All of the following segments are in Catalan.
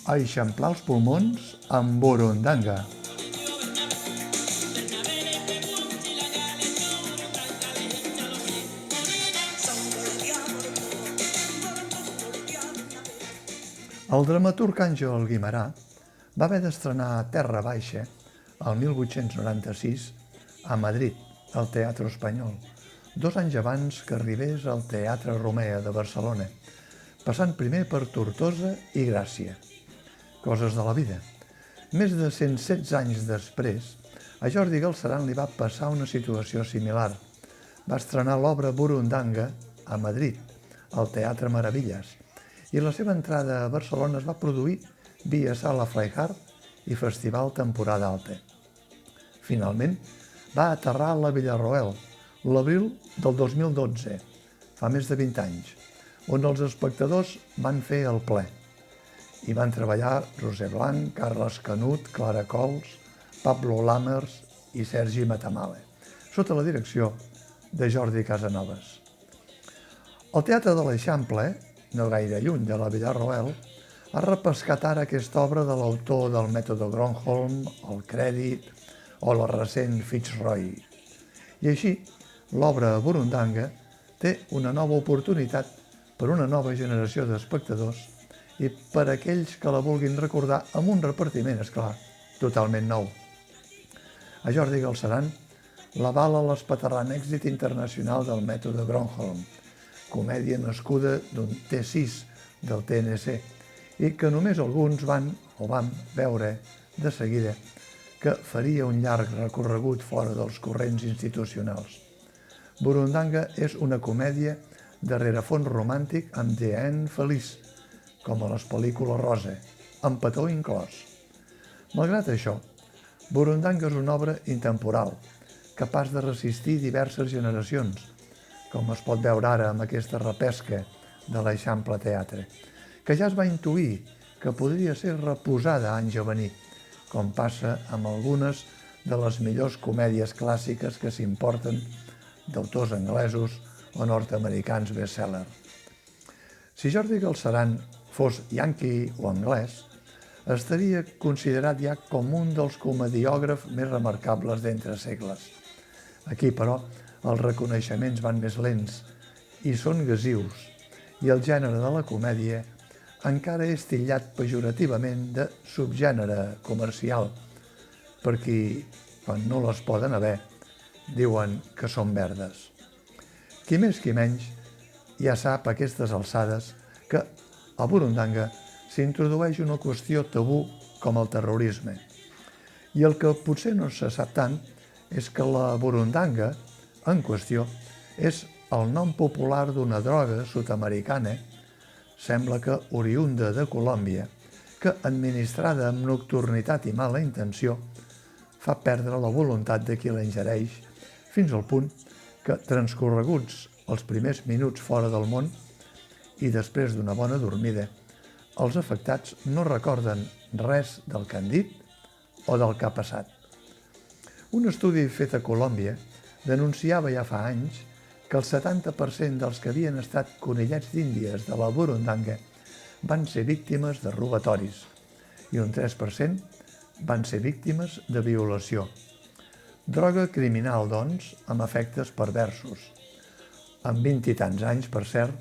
Eixamplar els pulmons amb burundanga. El dramaturg Àngel Guimerà va haver d'estrenar Terra Baixa el 1896 a Madrid, al Teatre Espanyol, 2 anys abans que arribés al Teatre Romea de Barcelona, passant primer per Tortosa i Gràcia. Coses de la vida. Més de 116 anys després, a Jordi Galceran li va passar una situació similar. Va estrenar l'obra Burundanga a Madrid, al Teatre Meravilles, i la seva entrada a Barcelona es va produir via Sala Freiheit i Festival Temporada Alta. Finalment, va aterrar a la Villarroel, l'abril del 2012, fa més de 20 anys, on els espectadors van fer el ple. Hi van treballar Roser Blanc, Carles Canut, Clara Cols, Pablo Lammers i Sergi Matamala, sota la direcció de Jordi Casanovas. El Teatre de l'Eixample, no gaire lluny de la Villarroel, ha repescat ara aquesta obra de l'autor del mètode Gronholm, el Crèdit o la recent Fitzroy. I així, l'obra Burundanga té una nova oportunitat per una nova generació d'espectadors i per a aquells que la vulguin recordar amb un repartiment, esclar, totalment nou. A Jordi Galceran l'avala l'espaterrant èxit internacional del mètode Gronholm, comèdia nascuda d'un T6 del TNC i que només alguns vam veure de seguida que faria un llarg recorregut fora dels corrents institucionals. Burundanga és una comèdia de rerefons romàntic amb DN feliç, com a les pel·lícules rosa, amb petó inclòs. Malgrat això, Burundanga és una obra intemporal, capaç de resistir diverses generacions, com es pot veure ara amb aquesta repesca de l'Eixample Teatre, que ja es va intuir que podria ser reposada anys a venir, com passa amb algunes de les millors comèdies clàssiques que s'importen d'autors anglesos o nord-americans best-seller. Si Jordi Galceran fos yanqui o anglès, estaria considerat ja com un dels comediògrafs més remarcables d'entre segles. Aquí, però, els reconeixements van més lents i són gasius, i el gènere de la comèdia encara és titllat pejorativament de subgènere comercial, per qui, quan no les poden haver, diuen que són verdes. Qui més qui menys ja sap a aquestes alçades que a Burundanga s'introdueix una qüestió tabú com el terrorisme. I el que potser no se sap tant és que la Burundanga en qüestió és el nom popular d'una droga sud-americana, sembla que oriunda de Colòmbia, que, administrada amb nocturnitat i mala intenció, fa perdre la voluntat de qui la ingereix, fins al punt que, transcorreguts els primers minuts fora del món i després d'una bona dormida, els afectats no recorden res del que han dit o del que ha passat. Un estudi fet a Colòmbia denunciava ja fa anys que el 70% dels que havien estat conillets d'Índies de la Burundanga van ser víctimes de robatoris i un 3% van ser víctimes de violació. Droga criminal, doncs, amb efectes perversos. Amb 20 i tants anys, per cert,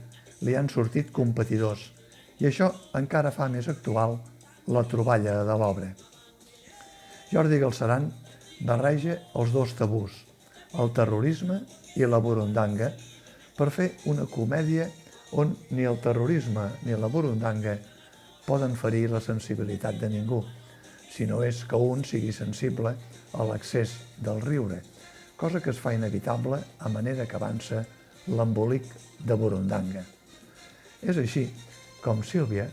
li han sortit competidors i això encara fa més actual la troballa de l'obra. Jordi Galceran barreja els dos tabús, el terrorisme i la burundanga, per fer una comèdia on ni el terrorisme ni la burundanga poden ferir la sensibilitat de ningú, si no és que un sigui sensible a l'excés del riure, cosa que es fa inevitable a manera que avança l'embolic de Burundanga. És així com Sílvia,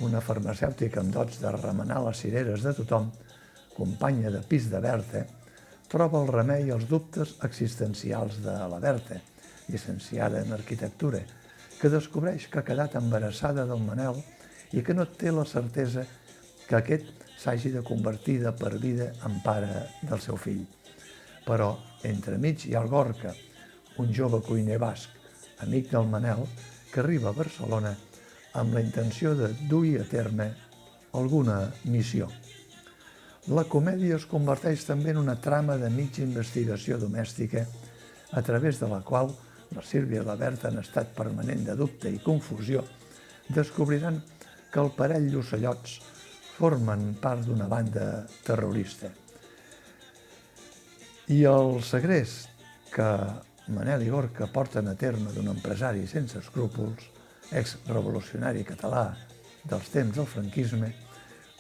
una farmacèutica amb dots de remenar les cireres de tothom, companya de pis de Berta, troba el remei als dubtes existencials de la Berta, llicenciada en arquitectura, que descobreix que ha quedat embarassada del Manel i que no té la certesa que aquest s'hagi de convertir de per vida en pare del seu fill. Però entremig hi ha el Gorka, un jove cuiner basc, amic del Manel, que arriba a Barcelona amb la intenció de dur a terme alguna missió. La comèdia es converteix també en una trama de mitja investigació domèstica a través de la qual la Sílvia i la Berta, en estat permanent de dubte i confusió, descobriran que el parell d'ocellots formen part d'una banda terrorista. I el segrest que Manel i Gorka porten a terme d'un empresari sense escrúpols, exrevolucionari català dels temps del franquisme,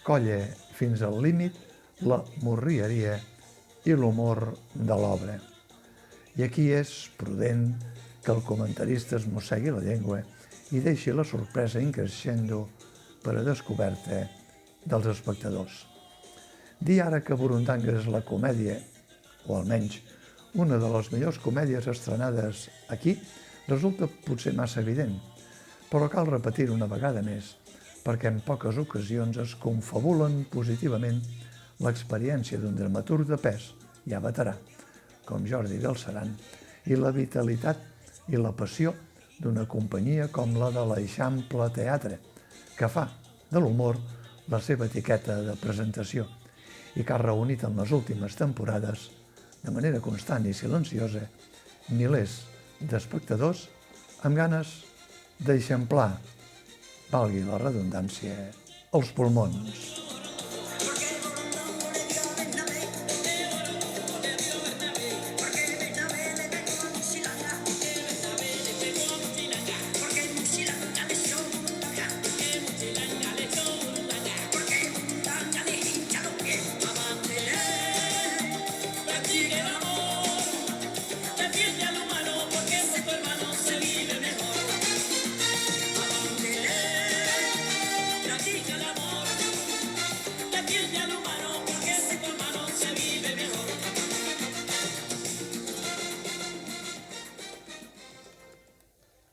colla fins al límit la morrieria i l'humor de l'obra. I aquí és prudent que el comentarista es mossegui la llengua i deixi la sorpresa in crescendo per a descoberta dels espectadors. Dir ara que Burundanga és la comèdia, o almenys una de les millors comèdies estrenades aquí, resulta potser massa evident, però cal repetir una vegada més perquè en poques ocasions es confabulen positivament l'experiència d'un dramaturg de pes, ja veterà, com Jordi Galceran, i la vitalitat i la passió d'una companyia com la de l'Eixample Teatre, que fa de l'humor la seva etiqueta de presentació i que ha reunit en les últimes temporades, de manera constant i silenciosa, milers d'espectadors amb ganes d'eixamplar, valgui la redundància, els pulmons.